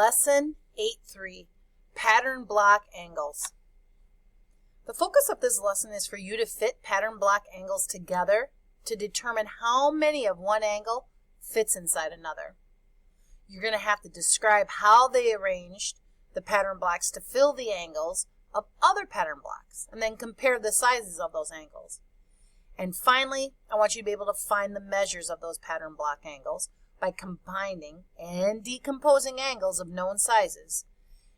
Lesson 8.3, Pattern Block Angles. The focus of this lesson is for you to fit pattern block angles together to determine how many of one angle fits inside another. You're going to have to describe how they arranged the pattern blocks to fill the angles of other pattern blocks, and then compare the sizes of those angles. And finally, I want you to be able to find the measures of those pattern block angles by combining and decomposing angles of known sizes,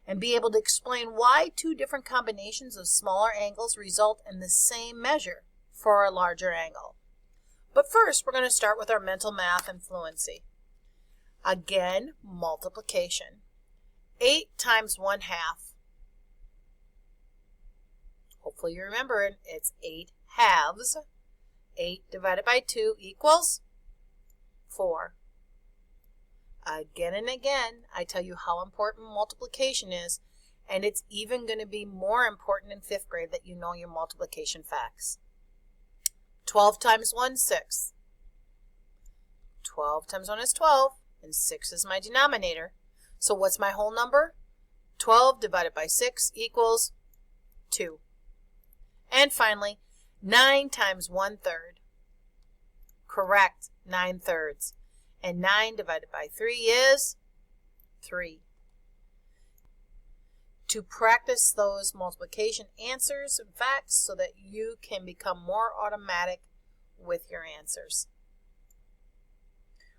and be able to explain why two different combinations of smaller angles result in the same measure for a larger angle. But first, we're going to start with our mental math and fluency. Again, multiplication. 8 times 1/2. Hopefully you remember it. It's 8 halves. 8 divided by 2 equals 4. Again and again, I tell you how important multiplication is, and it's even going to be more important in 5th grade that you know your multiplication facts. 12 times 1, 6. 12 times 1 is 12, and 6 is my denominator. So what's my whole number? 12 divided by 6 equals 2. And finally, 9 times 1/3. Correct, 9/3. And 9 divided by 3 is 3. To practice those multiplication answers and facts so that you can become more automatic with your answers.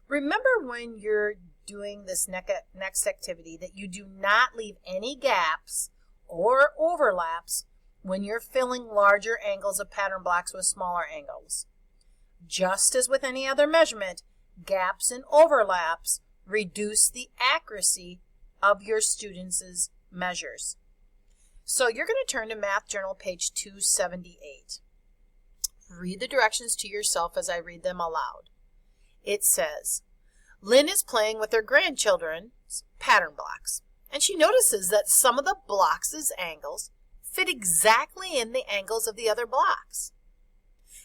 Remember when you're doing this next activity that you do not leave any gaps or overlaps when you're filling larger angles of pattern blocks with smaller angles. Just as with any other measurement, gaps and overlaps reduce the accuracy of your students' measures. So you're going to turn to Math Journal page 278. Read the directions to yourself as I read them aloud. It says, Lynn is playing with her grandchildren's pattern blocks, and she notices that some of the blocks' angles fit exactly in the angles of the other blocks.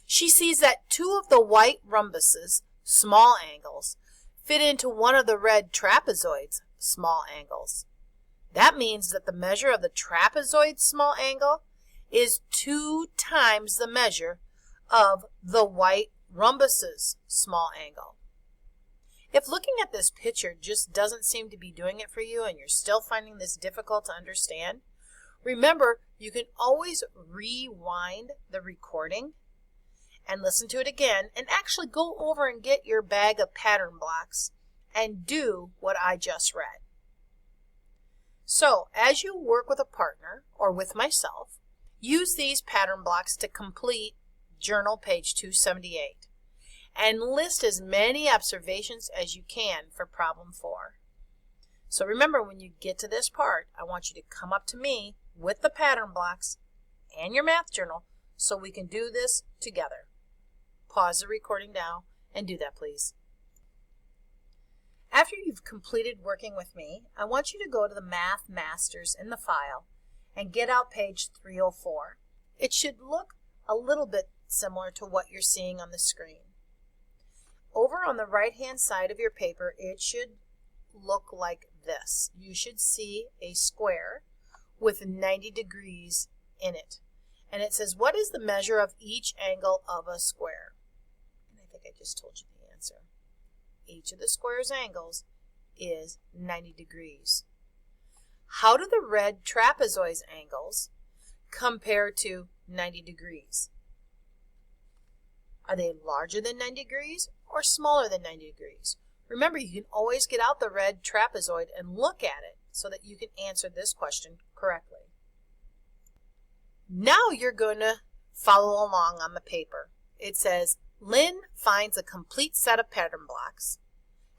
She sees that 2 of the white rhombuses, small angles, fit into one of the red trapezoids, small angles. That means that the measure of the trapezoid small angle is 2 times the measure of the white rhombus's small angle. If looking at this picture just doesn't seem to be doing it for you and you're still finding this difficult to understand, remember you can always rewind the recording and listen to it again and actually go over and get your bag of pattern blocks and do what I just read. So as you work with a partner or with myself, use these pattern blocks to complete Journal page 278 and list as many observations as you can for problem 4. So remember, when you get to this part, I want you to come up to me with the pattern blocks and your math journal so we can do this together. Pause the recording now and do that, please. After you've completed working with me, I want you to go to the Math Masters in the file and get out page 304. It should look a little bit similar to what you're seeing on the screen. Over on the right-hand side of your paper, it should look like this. You should see a square with 90 degrees in it. And it says, what is the measure of each angle of a square? And I think I just told you the answer. Each of the square's angles is 90 degrees. How do the red trapezoid angles compare to 90 degrees? Are they larger than 90 degrees or smaller than 90 degrees? Remember, you can always get out the red trapezoid and look at it so that you can answer this question correctly. Now you're going to follow along on the paper. It says, Lynn finds a complete set of pattern blocks.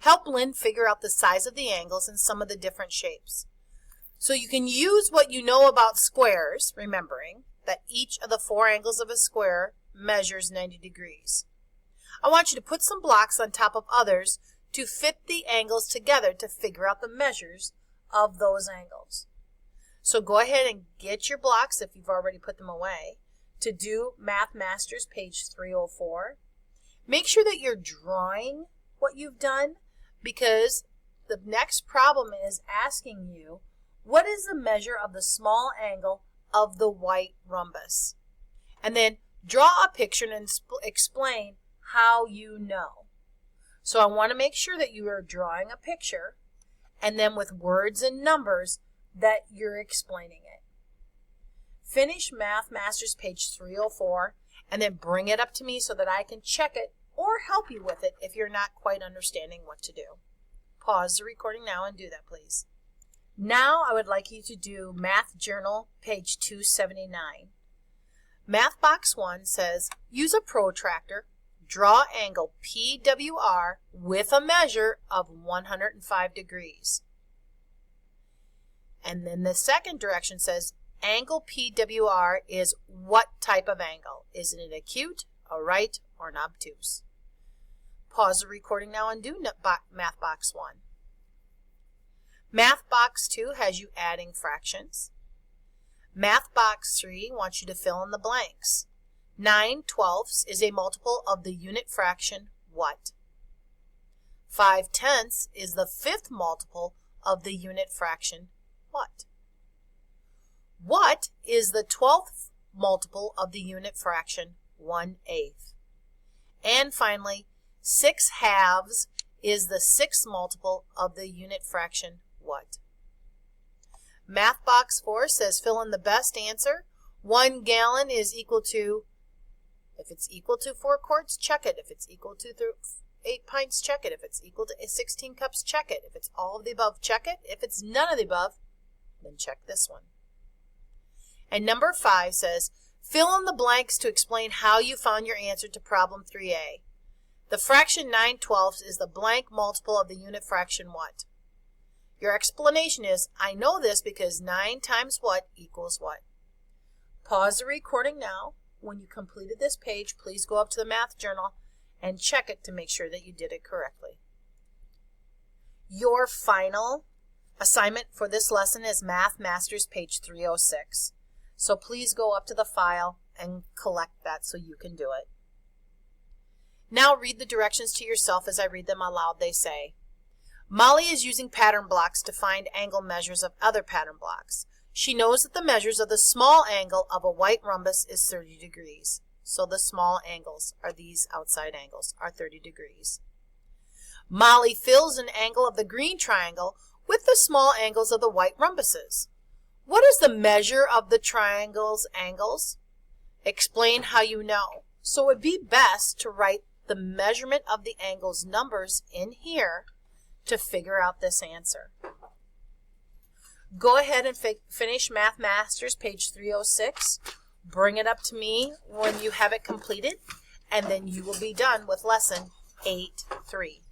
Help Lynn figure out the size of the angles and some of the different shapes. So you can use what you know about squares, remembering that each of the 4 angles of a square measures 90 degrees. I want you to put some blocks on top of others to fit the angles together to figure out the measures of those angles. So go ahead and get your blocks, if you've already put them away, to do Math Masters page 304. Make sure that you're drawing what you've done, because the next problem is asking you, what is the measure of the small angle of the white rhombus? And then draw a picture and explain how you know. So I want to make sure that you are drawing a picture and then with words and numbers that you're explaining it. Finish Math Masters page 304 and then bring it up to me so that I can check it or help you with it if you're not quite understanding what to do. Pause the recording now and do that, please. Now I would like you to do Math Journal page 279. Math box 1 says, use a protractor, draw angle PWR with a measure of 105 degrees. And then the second direction says, angle PWR is what type of angle? Is it an acute, a right, or an obtuse? Pause the recording now and do Math box 1. Math box 2 has you adding fractions. Math box 3 wants you to fill in the blanks. 9/12 is a multiple of the unit fraction what? 5/10 is the fifth multiple of the unit fraction what? What is the 12th multiple of the unit fraction 1/8? And finally, 6/2 is the sixth multiple of the unit fraction what? Math box 4 says fill in the best answer. 1 gallon is equal to, if it's equal to 4 quarts, check it. If it's equal to 8 pints, check it. If it's equal to 16 cups, check it. If it's all of the above, check it. If it's none of the above, then check this one. And number 5 says, fill in the blanks to explain how you found your answer to problem 3A. The fraction 9/12 is the blank multiple of the unit fraction what? Your explanation is, I know this because 9 times what equals what? Pause the recording now. When you completed this page, please go up to the Math Journal and check it to make sure that you did it correctly. Your final assignment for this lesson is Math Masters page 306. So please go up to the file and collect that so you can do it. Now read the directions to yourself as I read them aloud. They say, Molly is using pattern blocks to find angle measures of other pattern blocks. She knows that the measures of the small angle of a white rhombus is 30 degrees. So the small angles are these outside angles, are 30 degrees. Molly fills an angle of the green triangle with the small angles of the white rhombuses. What is the measure of the triangle's angles? Explain how you know. So it would be best to write the measurement of the angles numbers in here to figure out this answer. Go ahead and finish Math Masters page 306. Bring it up to me when you have it completed, and then you will be done with lesson 8-3.